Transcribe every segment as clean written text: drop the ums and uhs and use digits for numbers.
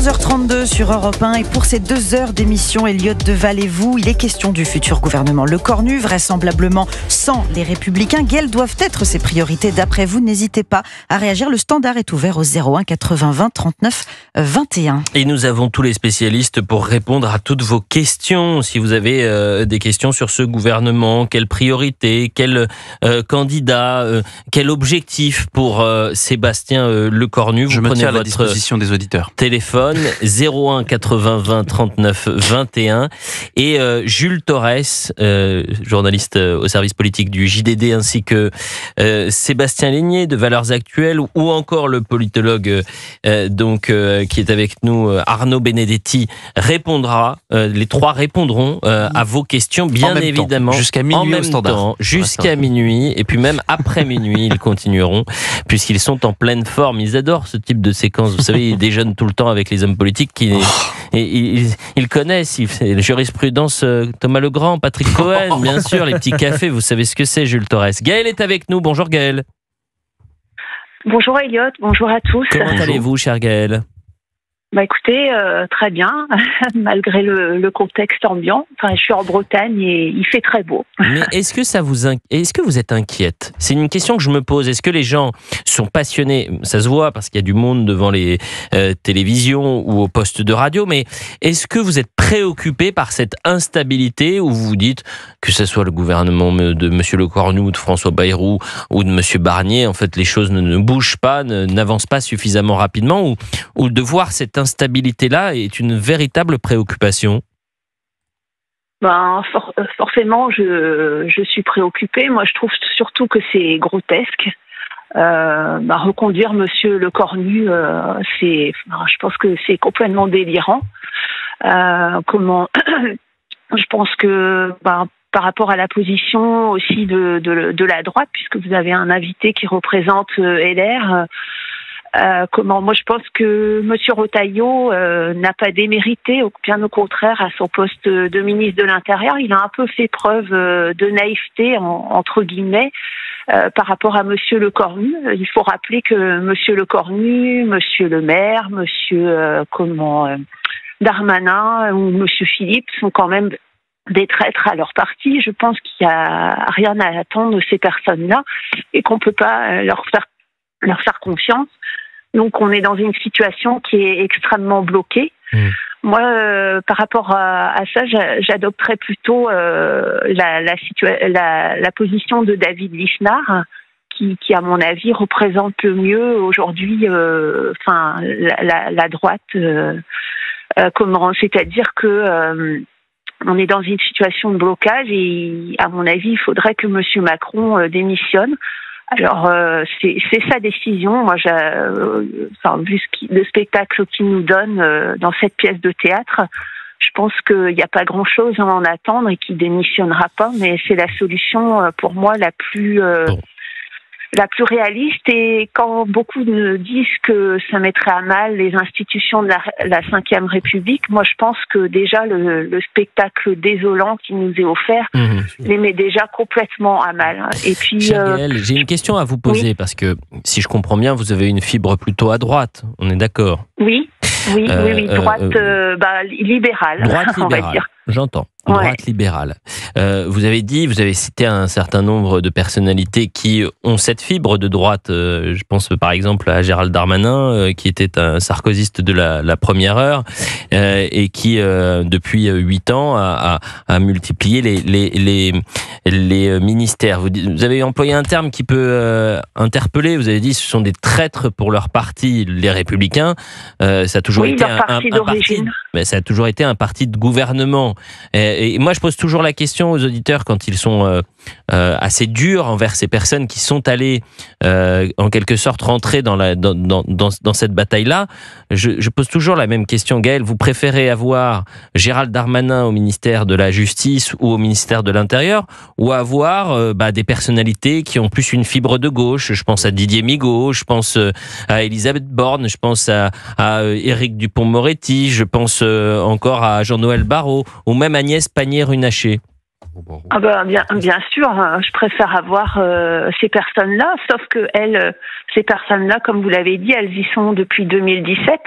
11h32 sur Europe 1 et pour ces 2 heures d'émission, Elliott Deval et vous, il est question du futur gouvernement Le Cornu, vraisemblablement sans les Républicains. Quelles doivent être ses priorités d'après vous? N'hésitez pas à réagir, le standard est ouvert au 01 80 20 39 21. Et nous avons tous les spécialistes pour répondre à toutes vos questions. Si vous avez des questions sur ce gouvernement, quelle priorité, quel candidat, quel objectif pour Sébastien Lecornu, vous Je me prenez tiens à la votre disposition des auditeurs. Téléphone 01 80 20 39 21 et Jules Torres, journaliste au service politique du JDD, ainsi que Sébastien Lénier de Valeurs Actuelles, ou encore le politologue qui est avec nous, Arnaud Benedetti, répondra. Les trois répondront à vos questions, bien évidemment, jusqu'à minuit au standard. Jusqu'à minuit, et puis même après minuit, ils continueront, puisqu'ils sont en pleine forme. Ils adorent ce type de séquence. Vous savez, ils déjeunent tout le temps avec les hommes politiques ils connaissent. La jurisprudence, Thomas Legrand, Patrick Cohen, bien sûr, les petits cafés, vous savez ce que c'est, Jules Torres. Gaël est avec nous. Bonjour Gaël. Bonjour Elliott, bonjour à tous. Comment allez-vous, cher Gaël ? Bah écoutez, très bien, malgré le contexte ambiant. Enfin, je suis en Bretagne et il fait très beau. Mais est-ce que vous êtes inquiète ? C'est une question que je me pose. Est-ce que les gens sont passionnés ? Ça se voit parce qu'il y a du monde devant les télévisions ou aux postes de radio, mais est-ce que vous êtes préoccupé par cette instabilité où vous vous dites que ce soit le gouvernement de M. Lecornu ou de François Bayrou ou de M. Barnier, en fait les choses ne bougent pas, n'avancent pas suffisamment rapidement, ou de voir cette instabilité-là est une véritable préoccupation? Forcément, je suis préoccupée. Moi, je trouve surtout que c'est grotesque. Reconduire Monsieur Lecornu, je pense que c'est complètement délirant. Je pense que par rapport à la position aussi de la droite, puisque vous avez un invité qui représente LR. Moi, je pense que Monsieur Retailleau n'a pas démérité, bien au contraire, à son poste de ministre de l'Intérieur. Il a un peu fait preuve de naïveté, entre guillemets, par rapport à Monsieur Lecornu. Il faut rappeler que Monsieur Lecornu, Monsieur le maire, Monsieur Darmanin ou Monsieur Philippe sont quand même des traîtres à leur parti. Je pense qu'il n'y a rien à attendre de ces personnes-là et qu'on ne peut pas leur faire confiance. Donc on est dans une situation qui est extrêmement bloquée. Moi, par rapport à ça, j'adopterais plutôt la position de David Lisnard, qui à mon avis représente le mieux aujourd'hui la droite. C'est-à-dire que on est dans une situation de blocage et à mon avis, il faudrait que M. Macron démissionne. Alors, c'est sa décision. Moi, vu le spectacle qu'il nous donne dans cette pièce de théâtre, je pense qu'il n'y a pas grand-chose à en attendre et qu'il démissionnera pas. Mais c'est la solution, pour moi, la plus réaliste. Et quand beaucoup me disent que ça mettrait à mal les institutions de la Ve République, moi je pense que déjà le spectacle désolant qui nous est offert les met déjà complètement à mal. Et puis, Gaëlle, j'ai une question à vous poser, parce que si je comprends bien, vous avez une fibre plutôt à droite, on est d'accord ? Oui, droite libérale, on va dire. J'entends. Droite libérale. Vous avez cité un certain nombre de personnalités qui ont cette fibre de droite. Je pense par exemple à Gérald Darmanin, qui était un sarkozyste de la première heure et qui, depuis 8 ans, a multiplié les ministères. Vous avez employé un terme qui peut interpeller. Vous avez dit ce sont des traîtres pour leur parti, les Républicains. Ça a toujours été ça a toujours été un parti de gouvernement. Et moi, je pose toujours la question aux auditeurs quand ils sont assez durs envers ces personnes qui sont allées, en quelque sorte, rentrer dans cette bataille-là. Je pose toujours la même question. Gaël, vous préférez avoir Gérald Darmanin au ministère de la Justice ou au ministère de l'Intérieur, ou avoir des personnalités qui ont plus une fibre de gauche? Je pense à Didier Migaud, je pense à Elisabeth Borne, je pense à Éric Dupond-Moretti, je pense encore à Jean-Noël Barrot, ou même Agnès Pannier-Runacher. Ah ben, bien sûr, je préfère avoir ces personnes-là, sauf que ces personnes-là, comme vous l'avez dit, elles y sont depuis 2017.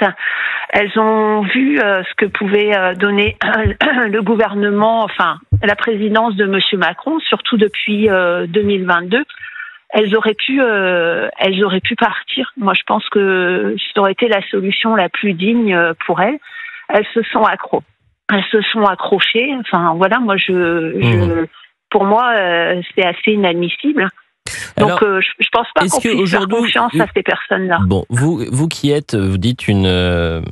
Elles ont vu ce que pouvait donner le gouvernement, enfin la présidence de Monsieur Macron, surtout depuis 2022. Elles auraient pu partir. Moi, je pense que ça aurait été la solution la plus digne pour elles. Elles se sont accrochées. Enfin, voilà, moi, pour moi, c'est assez inadmissible. Donc, je pense pas qu'on puisse faire confiance à ces personnes-là. Bon, vous qui êtes, vous dites une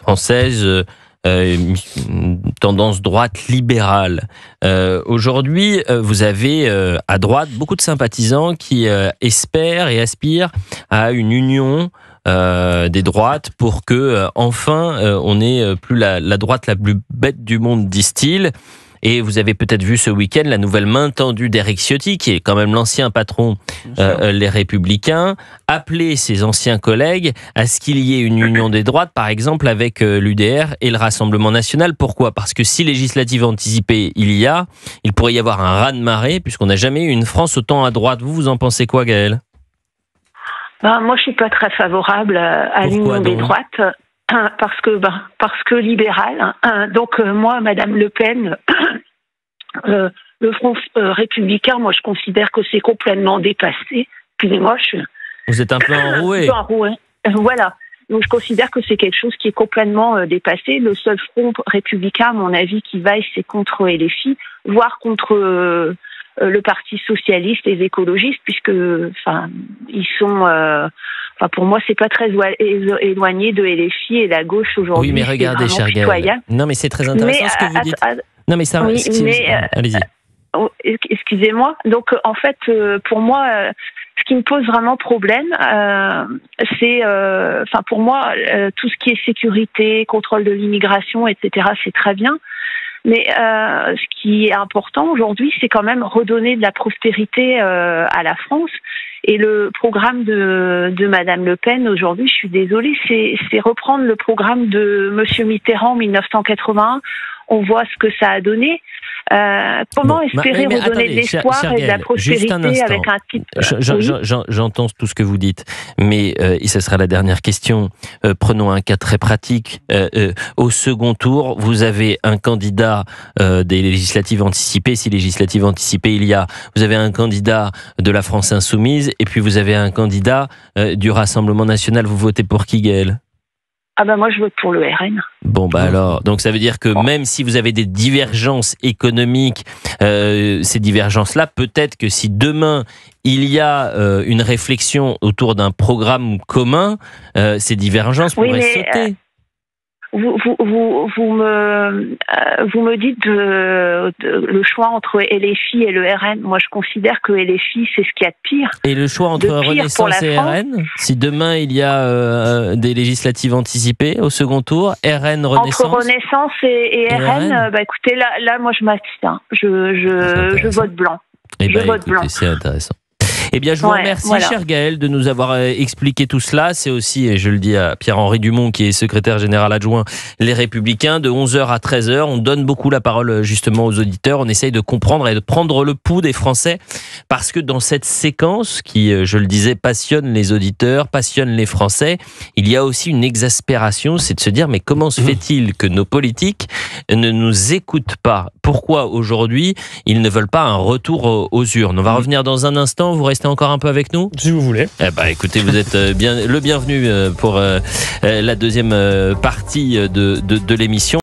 Française, une tendance droite libérale. Aujourd'hui, vous avez à droite beaucoup de sympathisants qui espèrent et aspirent à une union des droites pour que enfin on n'ait plus la droite la plus bête du monde, disent-ils. Et vous avez peut-être vu ce week-end la nouvelle main tendue d'Éric Ciotti, qui est quand même l'ancien patron Les Républicains, appeler ses anciens collègues à ce qu'il y ait une union des droites, par exemple avec l'UDR et le Rassemblement National. Pourquoi ? Parce que si législative anticipée il pourrait y avoir un raz-de-marée, puisqu'on n'a jamais eu une France autant à droite. Vous en pensez quoi, Gaëlle ? Moi, je suis pas très favorable à l'union des droites. Parce que libéral. Donc moi, Madame Le Pen, le Front républicain, moi je considère que c'est complètement dépassé. Excusez-moi, vous êtes un peu enroué. Voilà. Donc je considère que c'est quelque chose qui est complètement dépassé. Le seul Front républicain, à mon avis, qui vaille, c'est contre LFI, voire contre le Parti socialiste et les écologistes, puisque ils sont. Pour moi, c'est pas très éloigné de LFI et la gauche aujourd'hui. Oui, mais regardez, chère Gaëlle. Non, mais c'est très intéressant ce que vous dites. Non, mais ça. Allez-y. Excusez-moi. Donc, en fait, pour moi, ce qui me pose vraiment problème, c'est, pour moi, tout ce qui est sécurité, contrôle de l'immigration, etc., c'est très bien. Mais ce qui est important aujourd'hui, c'est quand même redonner de la prospérité à la France. Et le programme de Madame Le Pen aujourd'hui, je suis désolée, c'est reprendre le programme de Monsieur Mitterrand en 1981. On voit ce que ça a donné. Comment espérer redonner de l'espoir et de la prospérité avec un type... J'entends tout ce que vous dites, mais et ce sera la dernière question. Prenons un cas très pratique. Au second tour, vous avez un candidat des législatives anticipées. Si législatives anticipées il y a, vous avez un candidat de la France Insoumise, et puis vous avez un candidat du Rassemblement National. Vous votez pour qui, Gaëlle ? Moi, je vote pour le RN. Bon, alors, donc ça veut dire que même si vous avez des divergences économiques, ces divergences-là, peut-être que si demain il y a une réflexion autour d'un programme commun, ces divergences pourraient sauter. Vous me dites le choix entre LFI et le RN. Moi, je considère que LFI, c'est ce qu'il y a de pire. Et le choix entre Renaissance et RN ? Si demain, il y a des législatives anticipées au second tour, RN, Renaissance ? Entre Renaissance et RN, écoutez, là, moi, je m'abstiens. Je vote blanc. Blanc. C'est intéressant. Eh bien, je vous remercie, chère Gaëlle, de nous avoir expliqué tout cela. C'est aussi, et je le dis à Pierre-Henri Dumont, qui est secrétaire général adjoint Les Républicains, de 11h à 13h. On donne beaucoup la parole, justement, aux auditeurs. On essaye de comprendre et de prendre le pouls des Français. Parce que dans cette séquence, qui, je le disais, passionne les auditeurs, passionne les Français, il y a aussi une exaspération. C'est de se dire, mais comment se fait-il que nos politiques ne nous écoutent pas ? Pourquoi, aujourd'hui, ils ne veulent pas un retour aux urnes ? On va revenir dans un instant. Vous restez encore un peu avec nous ? Si vous voulez. Écoutez, vous êtes le bienvenu pour la deuxième partie de l'émission.